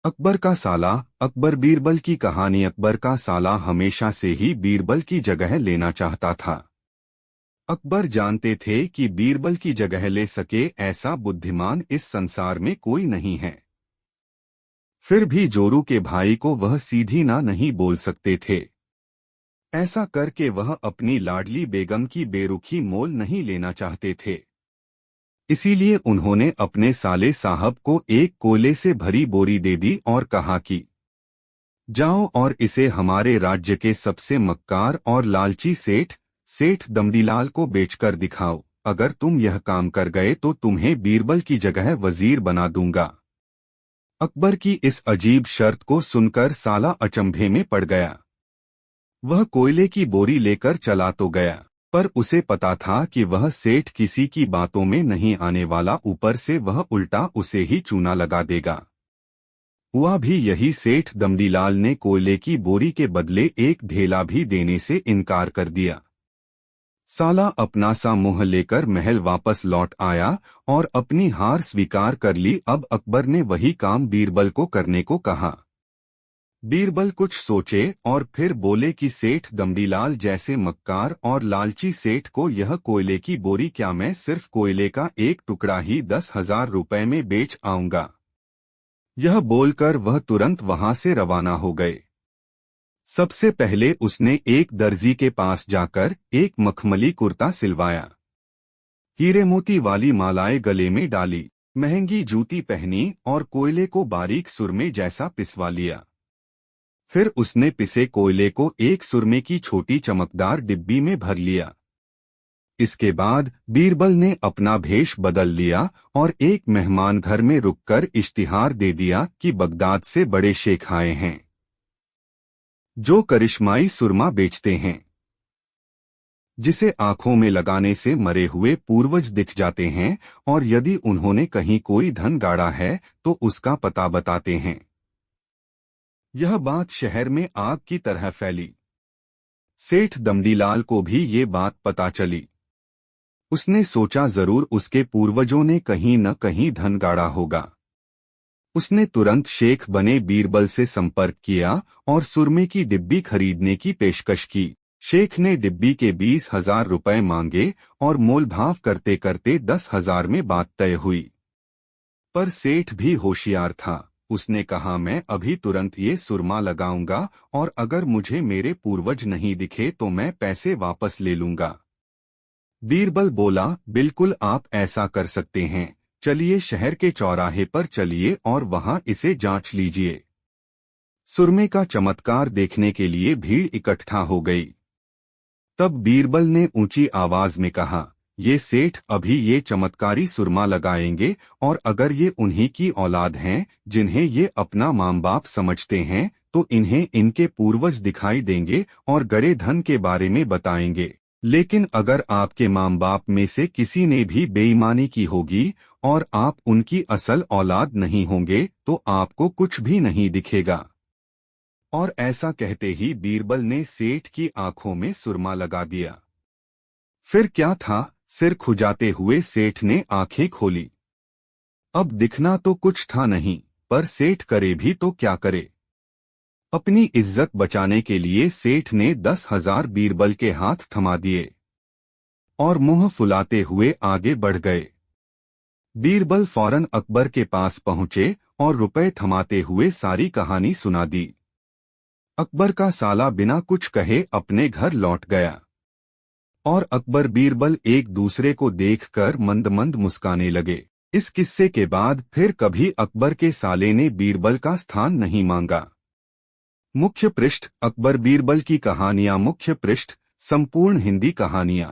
अकबर का साला। अकबर बीरबल की कहानी। अकबर का साला हमेशा से ही बीरबल की जगह लेना चाहता था। अकबर जानते थे कि बीरबल की जगह ले सके ऐसा बुद्धिमान इस संसार में कोई नहीं है। फिर भी जोरू के भाई को वह सीधी ना नहीं बोल सकते थे। ऐसा करके वह अपनी लाडली बेगम की बेरुखी मोल नहीं लेना चाहते थे। इसीलिए उन्होंने अपने साले साहब को एक कोयले से भरी बोरी दे दी और कहा कि जाओ और इसे हमारे राज्य के सबसे मक्कार और लालची सेठ दमदीलाल को बेचकर दिखाओ। अगर तुम यह काम कर गए तो तुम्हें बीरबल की जगह वजीर बना दूंगा। अकबर की इस अजीब शर्त को सुनकर साला अचंभे में पड़ गया। वह कोयले की बोरी लेकर चला तो गया, पर उसे पता था कि वह सेठ किसी की बातों में नहीं आने वाला। ऊपर से वह उल्टा उसे ही चूना लगा देगा। हुआ भी यही। सेठ दमदीलाल ने कोयले की बोरी के बदले एक ढेला भी देने से इनकार कर दिया। साला अपना सा मुंह लेकर महल वापस लौट आया और अपनी हार स्वीकार कर ली। अब अकबर ने वही काम बीरबल को करने को कहा। बीरबल कुछ सोचे और फिर बोले कि सेठ दमदीलाल जैसे मक्कार और लालची सेठ को यह कोयले की बोरी क्या मैं सिर्फ कोयले का एक टुकड़ा ही 10,000 रुपए में बेच आऊंगा। यह बोलकर वह तुरंत वहां से रवाना हो गए। सबसे पहले उसने एक दर्जी के पास जाकर एक मखमली कुर्ता सिलवाया, हीरे मोती वाली मालाएं गले में डाली, महंगी जूती पहनी और कोयले को बारीक सुरमे जैसा पिसवा लिया। फिर उसने पिसे कोयले को एक सुरमे की छोटी चमकदार डिब्बी में भर लिया। इसके बाद बीरबल ने अपना भेष बदल लिया और एक मेहमान घर में रुककर इश्तिहार दे दिया कि बगदाद से बड़े शेख आए हैं जो करिश्माई सुरमा बेचते हैं, जिसे आंखों में लगाने से मरे हुए पूर्वज दिख जाते हैं, और यदि उन्होंने कहीं कोई धन गाड़ा है तो उसका पता बताते हैं। यह बात शहर में आग की तरह फैली। सेठ दमदीलाल को भी ये बात पता चली। उसने सोचा जरूर उसके पूर्वजों ने कहीं न कहीं धन गाड़ा होगा। उसने तुरंत शेख बने बीरबल से संपर्क किया और सुरमे की डिब्बी खरीदने की पेशकश की। शेख ने डिब्बी के 20,000 रुपए मांगे और मोलभाव करते करते 10,000 में बात तय हुई। पर सेठ भी होशियार था। उसने कहा मैं अभी तुरंत ये सुरमा लगाऊंगा और अगर मुझे मेरे पूर्वज नहीं दिखे तो मैं पैसे वापस ले लूंगा। बीरबल बोला बिल्कुल आप ऐसा कर सकते हैं। चलिए शहर के चौराहे पर चलिए और वहां इसे जांच लीजिए। सुरमे का चमत्कार देखने के लिए भीड़ इकट्ठा हो गई। तब बीरबल ने ऊंची आवाज में कहा, ये सेठ अभी ये चमत्कारी सुरमा लगाएंगे और अगर ये उन्हीं की औलाद हैं जिन्हें ये अपना माँ बाप समझते हैं तो इन्हें इनके पूर्वज दिखाई देंगे और गड़े धन के बारे में बताएंगे। लेकिन अगर आपके माँ बाप में से किसी ने भी बेईमानी की होगी और आप उनकी असल औलाद नहीं होंगे तो आपको कुछ भी नहीं दिखेगा। और ऐसा कहते ही बीरबल ने सेठ की आंखों में सुरमा लगा दिया। फिर क्या था, सिर खुजाते हुए सेठ ने आंखें खोली। अब दिखना तो कुछ था नहीं, पर सेठ करे भी तो क्या करे। अपनी इज्जत बचाने के लिए सेठ ने 10,000 बीरबल के हाथ थमा दिए और मुंह फुलाते हुए आगे बढ़ गए। बीरबल फौरन अकबर के पास पहुंचे और रुपए थमाते हुए सारी कहानी सुना दी। अकबर का साला बिना कुछ कहे अपने घर लौट गया और अकबर बीरबल एक दूसरे को देखकर मंद मंद मुस्काने लगे। इस किस्से के बाद फिर कभी अकबर के साले ने बीरबल का स्थान नहीं मांगा। मुख्य पृष्ठ अकबर बीरबल की कहानियां। मुख्य पृष्ठ संपूर्ण हिंदी कहानियां।